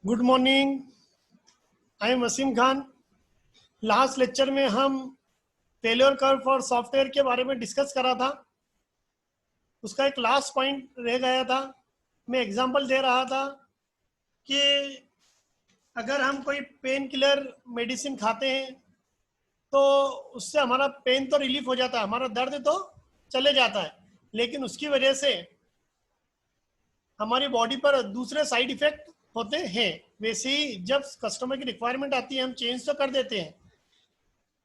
Good morning. I am Wasim Khan. Last lecture में हम failure curve for software के बारे में डिस्कस करा था। उसका एक लास्ट पॉइंट रह गया था। मैं एग्जांपल दे रहा था कि अगर हम कोई पेन किलर मेडिसिन खाते हैं तो उससे हमारा पेन तो रिलीफ हो जाता है, हमारा दर्द तो चले जाता है, लेकिन उसकी वजह से हमारी बॉडी पर दूसरे साइड इफेक्ट होते हैं। वैसे ही जब कस्टमर की रिक्वायरमेंट आती है हम चेंज तो कर देते हैं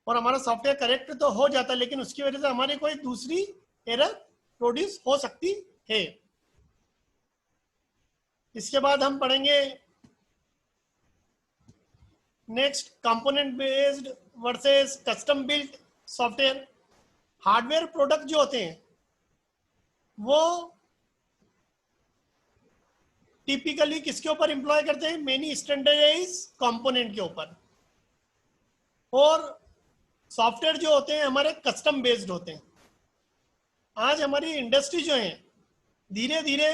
और हमारा सॉफ्टवेयर करेक्ट तो हो जाता है, लेकिन उसकी वजह से हमारी कोई दूसरी एरर प्रोड्यूस हो सकती है। इसके बाद हम पढ़ेंगे next component based versus custom built software. Hardware product जो होते हैं वो टिपिकली किसके ऊपर एम्प्लॉय करते हैं? मेनी स्टैंडर्डाइज कंपोनेंट के ऊपर। और सॉफ्टवेयर जो होते हैं हमारे कस्टम बेस्ड होते हैं। आज हमारी इंडस्ट्री जो है धीरे धीरे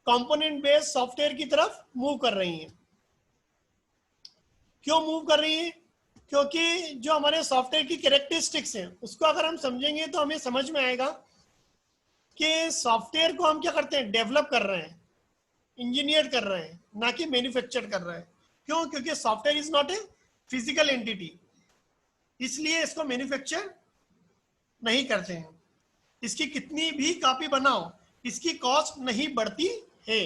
कंपोनेंट बेस्ड सॉफ्टवेयर की तरफ मूव कर रही है। क्यों मूव कर रही है? क्योंकि जो हमारे सॉफ्टवेयर की कैरेक्टरिस्टिक्स हैं उसको अगर हम समझेंगे तो हमें समझ में आएगा कि सॉफ्टवेयर को हम क्या करते हैं, डेवलप कर रहे हैं, इंजीनियर कर रहे हैं, ना कि मैन्युफैक्चर कर रहे हैं। क्यों? क्योंकि software is not a physical entity, इसलिए इसको मैन्युफैक्चर नहीं करते हैं। इसकी कितनी भी कॉपी बनाओ इसकी कॉस्ट नहीं बढ़ती है।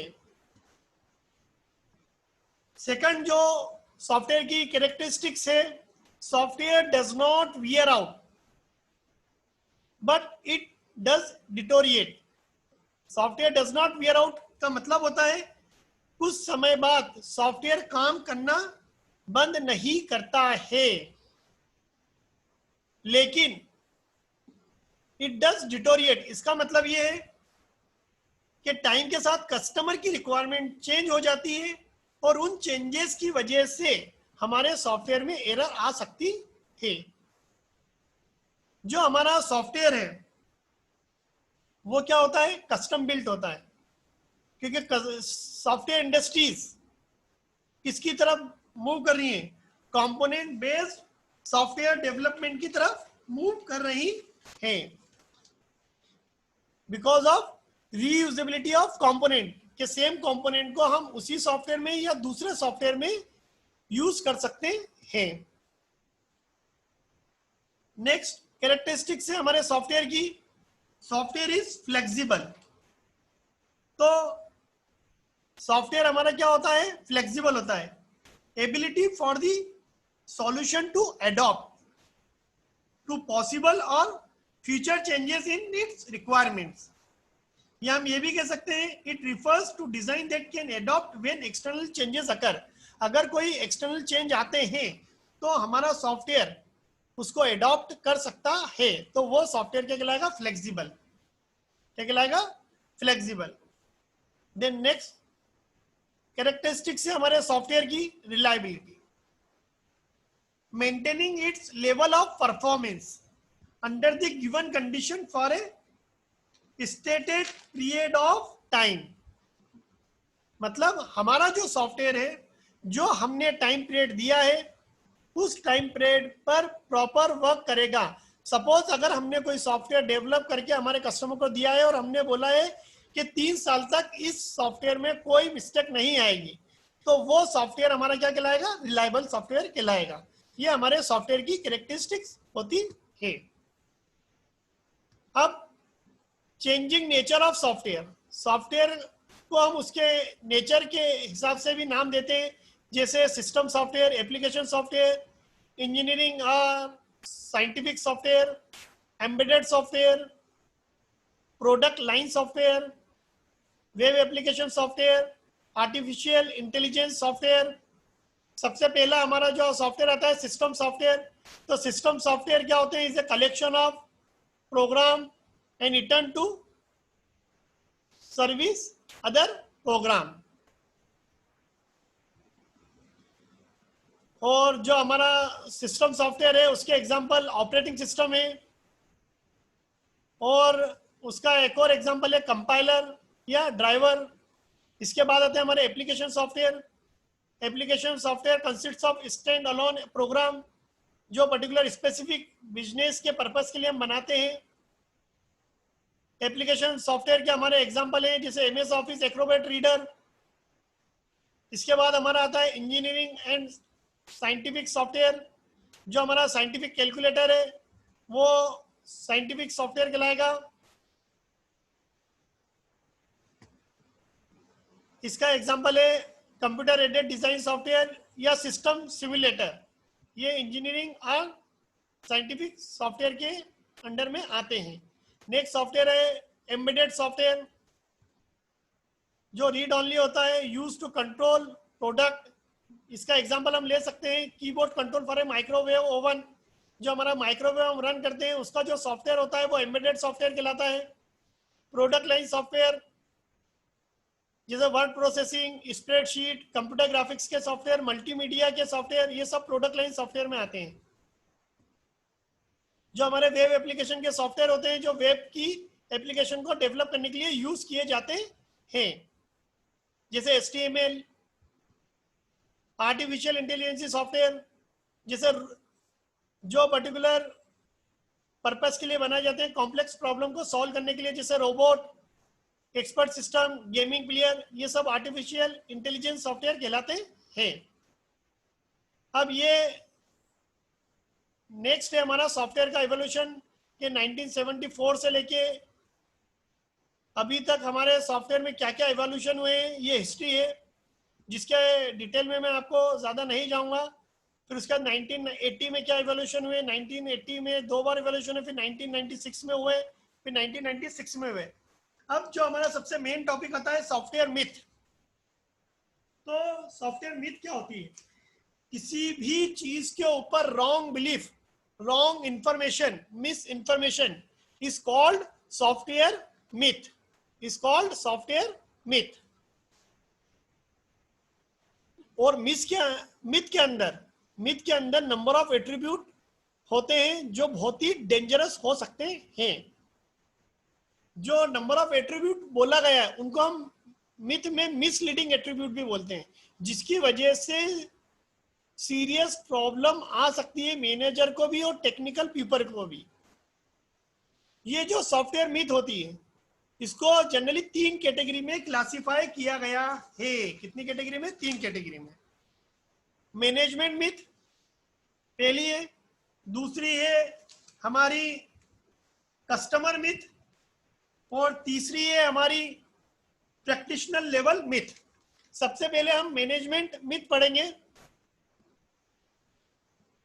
सेकंड जो सॉफ्टवेयर की कैरेक्टरिस्टिक्स है, software does not wear out but it does deteriorate. Software does not wear out का मतलब होता है कुछ समय बाद सॉफ्टवेयर काम करना बंद नहीं करता है, लेकिन इट डज डिटोरिएट। इसका मतलब ये है कि टाइम के साथ कस्टमर की रिक्वायरमेंट चेंज हो जाती है और उन चेंजेस की वजह से हमारे सॉफ्टवेयर में एरर आ सकती है। जो हमारा सॉफ्टवेयर है वो क्या होता है? कस्टम बिल्ट होता है, क्योंकि सॉफ्टवेयर इंडस्ट्रीज किसकी तरफ मूव कर रही है? कंपोनेंट बेस्ड सॉफ्टवेयर डेवलपमेंट की तरफ मूव कर रही है, because of reusability of component के सेम कंपोनेंट को हम उसी सॉफ्टवेयर में या दूसरे सॉफ्टवेयर में यूज कर सकते हैं। नेक्स्ट कैरेक्टरिस्टिक्स है हमारे सॉफ्टवेयर की, सॉफ्टवेयर इज फ्लेक्सिबल। तो सॉफ्टवेयर हमारा क्या होता है? फ्लेक्सिबल होता है। Ability for the solution to adopt to possible और future changes in its requirements. या हम ये भी कह सकते हैं it refers to design that can adopt when external changes occur. अगर कोई एक्सटर्नल चेंज आते हैं तो हमारा सॉफ्टवेयर उसको अडॉप्ट कर सकता है, तो वो सॉफ्टवेयर क्या कहलाएगा? फ्लेक्सिबल। क्या कहलाएगा? फ्लेक्सिबल। देन नेक्स्ट कैरेक्टरिस्टिक्स है हमारे सॉफ्टवेयर की, reliability, maintaining it's level of performance under the given condition for a stated period of time. मतलब हमारा जो सॉफ्टवेयर है, जो हमने टाइम पीरियड दिया है उस टाइम पीरियड पर प्रॉपर वर्क करेगा। सपोज अगर हमने कोई सॉफ्टवेयर डेवलप करके हमारे कस्टमर को दिया है और हमने बोला है कि 3 साल तक इस सॉफ्टवेयर में कोई मिस्टेक नहीं आएगी, तो वो सॉफ्टवेयर हमारा क्या कहलाएगा? रिलायबल सॉफ्टवेयर कहलाएगा। ये हमारे सॉफ्टवेयर की कैरेक्टरिस्टिक्स होती है। अब changing nature of software, software को हम उसके नेचर के हिसाब से भी नाम देते हैं, जैसे system software, application software, engineering और scientific software, embedded software, product line software, web application software, artificial intelligence software. सबसे पहला हमारा जो सॉफ्टवेयर आता है सिस्टम सॉफ्टवेयर। तो सिस्टम सॉफ्टवेयर क्या होते हैं? Is a collection of program and return to service other program. और जो हमारा सिस्टम सॉफ्टवेयर है उसके एग्जांपल ऑपरेटिंग सिस्टम है, और उसका एक और एग्जांपल है कंपाइलर या ड्राइवर। इसके बाद आते हैं हमारे application software. Application software consists of stand alone program, जो पर्टिकुलर स्पेसिफिक बिजनेस के पर्पस के लिए हम बनाते हैं। एप्लीकेशन सॉफ्टवेयर के हमारे एग्जांपल हैं जैसे एमएस ऑफिस, एक्रोबैट रीडर। इसके बाद हमारा आता है इंजीनियरिंग एंड साइंटिफिक सॉफ्टवेयर, जो हमारा साइंटिफिक कैलकुलेटर है वो साइंटिफिक सॉफ्टवेयर कहलाएगा। इसका एग्जांपल है कंप्यूटर एडेड डिजाइन सॉफ्टवेयर या सिस्टम सिमुलेटर, ये इंजीनियरिंग और साइंटिफिक सॉफ्टवेयर के अंडर में आते हैं। नेक्स्ट सॉफ्टवेयर है एम्बेडेड सॉफ्टवेयर, जो रीड ऑनली होता है, यूज टू कंट्रोल प्रोडक्ट। इसका एग्जांपल हम ले सकते हैं keyboard control for a microwave oven, जो हमारा माइक्रोवेव हम रन करते हैं उसका जो सॉफ्टवेयर होता है वो एम्बेडेड सॉफ्टवेयर कहलाता है। प्रोडक्ट लाइन सॉफ्टवेयर जैसे word processing, spreadsheet, computer graphics के सॉफ्टवेयर, मल्टीमीडिया के सॉफ्टवेयर, ये सब प्रोडक्ट लाइन सॉफ्टवेयर में आते हैं। जो हमारे वेब एप्लीकेशन के सॉफ्टवेयर होते हैं, जो वेब की एप्लीकेशन को डेवलप करने के लिए यूज किए जाते हैं, जैसे HTML, आर्टिफिशियल इंटेलिजेंस सॉफ्टवेयर, जैसे जो पर्टिकुलर पर्पस के लिए बनाए जाते हैं कॉम्प्लेक्स प्रॉब्लम को सॉल्व करने के लिए, जैसे robot, expert system, gaming player, ये सब आर्टिफिशियल इंटेलिजेंस सॉफ्टवेयर कहलाते हैं। अब ये नेक्स्ट है हमारा सॉफ्टवेयर का इवोल्यूशन के 1974 से लेके अभी तक हमारे सॉफ्टवेयर में क्या क्या इवोल्यूशन हुए हैं, ये हिस्ट्री है जिसके डिटेल में मैं आपको ज़्यादा नहीं जाऊंगा। फिर उसके बाद 1980 में क्या इवोल्यूशन हुए, 1980 में 2 बार इवोल्यूशन हुए, फिर 1996 में हुए, फिर 1996 में हुए। अब जो हमारा सबसे मेन टॉपिक आता है सॉफ्टवेयर मिथ। तो सॉफ्टवेयर मिथ क्या होती है? किसी भी चीज के ऊपर wrong belief, wrong information, miss information is called software myth, is called software myth. और मिथ के अंदर नंबर ऑफ एट्रीब्यूट होते हैं जो बहुत ही डेंजरस हो सकते हैं। जो नंबर ऑफ एट्रीब्यूट बोला गया है उनको हम मिथ में मिसलीडिंग एट्रीब्यूट भी बोलते हैं, जिसकी वजह से सीरियस प्रॉब्लम आ सकती है मैनेजर को भी और टेक्निकल पीपल को भी। ये जो सॉफ्टवेयर मिथ होती है इसको जनरली 3 कैटेगरी में क्लासिफाई किया गया है। कितनी कैटेगरी में? 3 कैटेगरी में। मैनेजमेंट मिथ पहली है, दूसरी है हमारी कस्टमर मिथ, और तीसरी है हमारी प्रैक्टिशनर लेवल मिथ। सबसे पहले हम मैनेजमेंट मिथ पढ़ेंगे।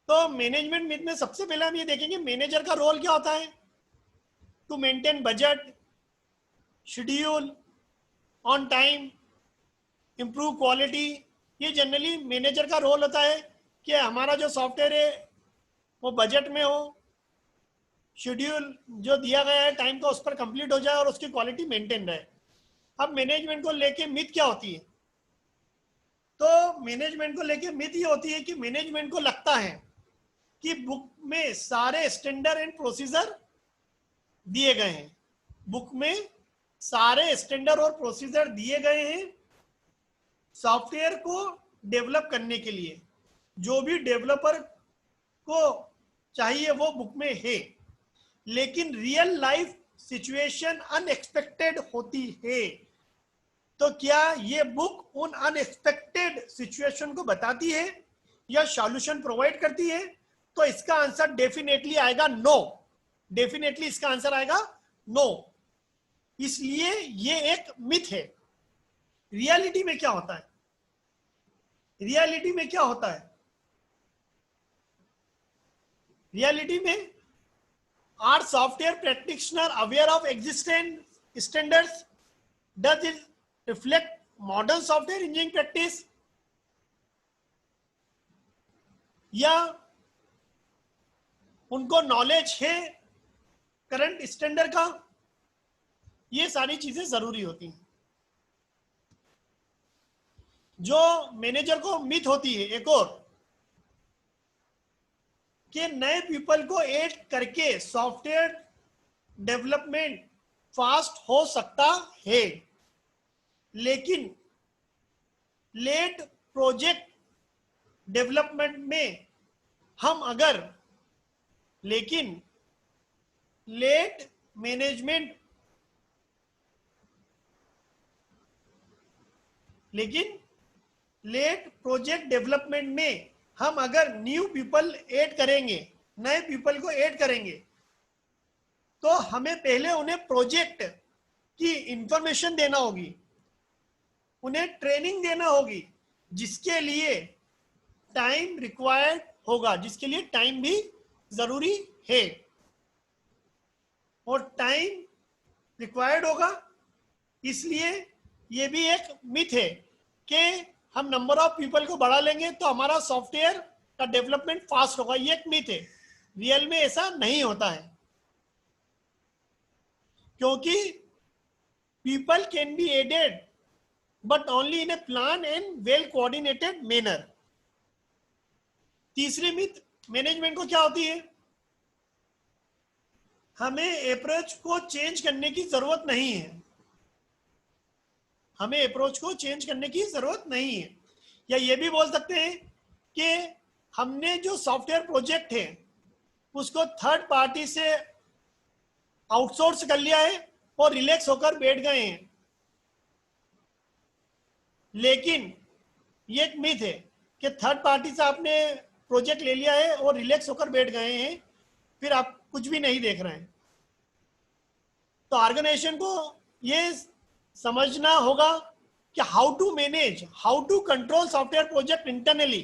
तो मैनेजमेंट मिथ में सबसे पहले हम ये देखेंगे मैनेजर का रोल क्या होता है। To maintain budget, schedule, on time, improve quality. ये जनरली मैनेजर का रोल होता है कि हमारा जो सॉफ्टवेयर है वो बजट में हो, शेड्यूल जो दिया गया है टाइम का उस पर कंप्लीट हो जाए और उसकी क्वालिटी मेंटेन रहे। अब मैनेजमेंट को लेके मिथ क्या होती है? तो मैनेजमेंट को लेके मिथ ये होती है कि मैनेजमेंट को लगता है कि बुक में सारे स्टैंडर्ड एंड प्रोसीजर दिए गए हैं, बुक में सारे स्टैंडर्ड और प्रोसीजर दिए गए हैं सॉफ्टवेयर को डेवलप करने के लिए। जो भी डेवलपर को चाहिए वो बुक में है, लेकिन रियल लाइफ सिचुएशन अनएक्सपेक्टेड होती है। तो क्या ये बुक उन अनएक्सपेक्टेड सिचुएशन को बताती है या सॉल्यूशन प्रोवाइड करती है? तो इसका आंसर डेफिनेटली आएगा नो। डेफिनेटली इसका आंसर आएगा नो। इसलिए ये एक मिथ है। रियलिटी में क्या होता है? रियलिटी में क्या होता है? रियलिटी में are software practitioner aware of existent standards? Does it reflect modern software engineering practice? या उनको नॉलेज है करंट स्टैंडर्ड का? ये सारी चीजें जरूरी होती हैं। जो मैनेजर को मिथ होती है एक और, कि नए पीपल को ऐड करके सॉफ्टवेयर डेवलपमेंट फास्ट हो सकता है, लेकिन लेट प्रोजेक्ट डेवलपमेंट में हम अगर लेकिन लेट मैनेजमेंट लेकिन लेट प्रोजेक्ट डेवलपमेंट में हम अगर न्यू पीपल ऐड करेंगे, नए पीपल को ऐड करेंगे, तो हमें पहले उन्हें प्रोजेक्ट की इंफॉर्मेशन देना होगी, उन्हें ट्रेनिंग देना होगी, जिसके लिए टाइम रिक्वायर्ड होगा, जिसके लिए टाइम भी जरूरी है। और टाइम रिक्वायर्ड होगा, इसलिए ये भी एक मिथ है कि हम नंबर ऑफ पीपल को बढ़ा लेंगे तो हमारा सॉफ्टवेयर का डेवलपमेंट फास्ट होगा। ये एक मिथ है, रियल में ऐसा नहीं होता है, क्योंकि people can be added but only in a plan and well coordinated manner. तीसरी मिथ मैनेजमेंट को क्या होती है, हमें अप्रोच को चेंज करने की जरूरत नहीं है, हमें अप्रोच को चेंज करने की जरूरत नहीं है। या ये भी बोल सकते हैं कि हमने जो सॉफ्टवेयर प्रोजेक्ट है उसको थर्ड पार्टी से आउटसोर्स कर लिया है और रिलैक्स होकर बैठ गए हैं। लेकिन ये एक मिथ है कि थर्ड पार्टी से आपने प्रोजेक्ट ले लिया है और रिलैक्स होकर बैठ गए हैं, फिर आप कुछ भी नहीं देख रहे हैं। तो ऑर्गेनाइजेशन को ये समझना होगा कि how to manage, how to control software project internally,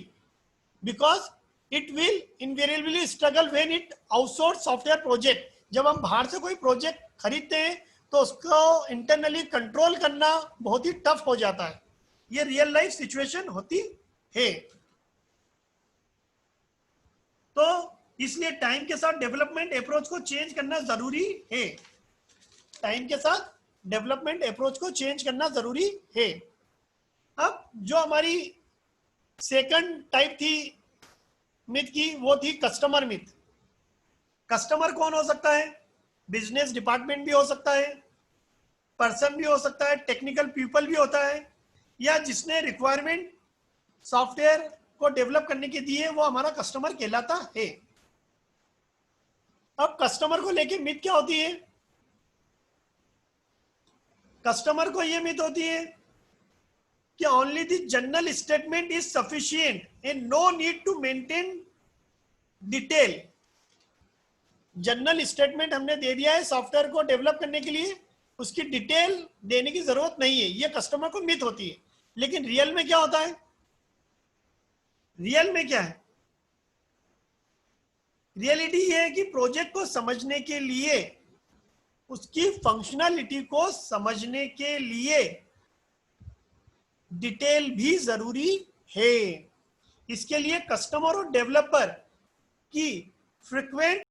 because it will invariably struggle when it outsource software project. जब हम बाहर से कोई प्रोजेक्ट खरीदते हैं तो उसको इंटरनली कंट्रोल करना बहुत ही टफ हो जाता है। ये रियल लाइफ सिचुएशन होती है। तो इसलिए टाइम के साथ डेवलपमेंट अप्रोच को चेंज करना जरूरी है, टाइम के साथ डेवलपमेंट अप्रोच को चेंज करना जरूरी है। अब जो हमारी सेकंड टाइप थी मिथ की, वो थी कस्टमर मिथ। कस्टमर कौन हो सकता है, बिजनेस डिपार्टमेंट भी हो सकता है, पर्सन भी हो सकता है, टेक्निकल पीपल भी होता है, या जिसने रिक्वायरमेंट सॉफ्टवेयर को डेवलप करने की दी है वो हमारा कस्टमर कहलाता है। अब कस्टमर को लेके मिथ क्या होती है, कस्टमर को ये मिथ होती है कि only the general statement is sufficient and no need to maintain detail. General statement हमने दे दिया है सॉफ्टवेयर को डेवलप करने के लिए, उसकी डिटेल देने की जरूरत नहीं है, ये कस्टमर को मिथ होती है। लेकिन रियल में क्या होता है, रियल में क्या है, रियलिटी ये है कि प्रोजेक्ट को समझने के लिए, उसकी फंक्शनलिटी को समझने के लिए डिटेल भी जरूरी है। इसके लिए कस्टमर और डेवलपर की फ्रीक्वेंट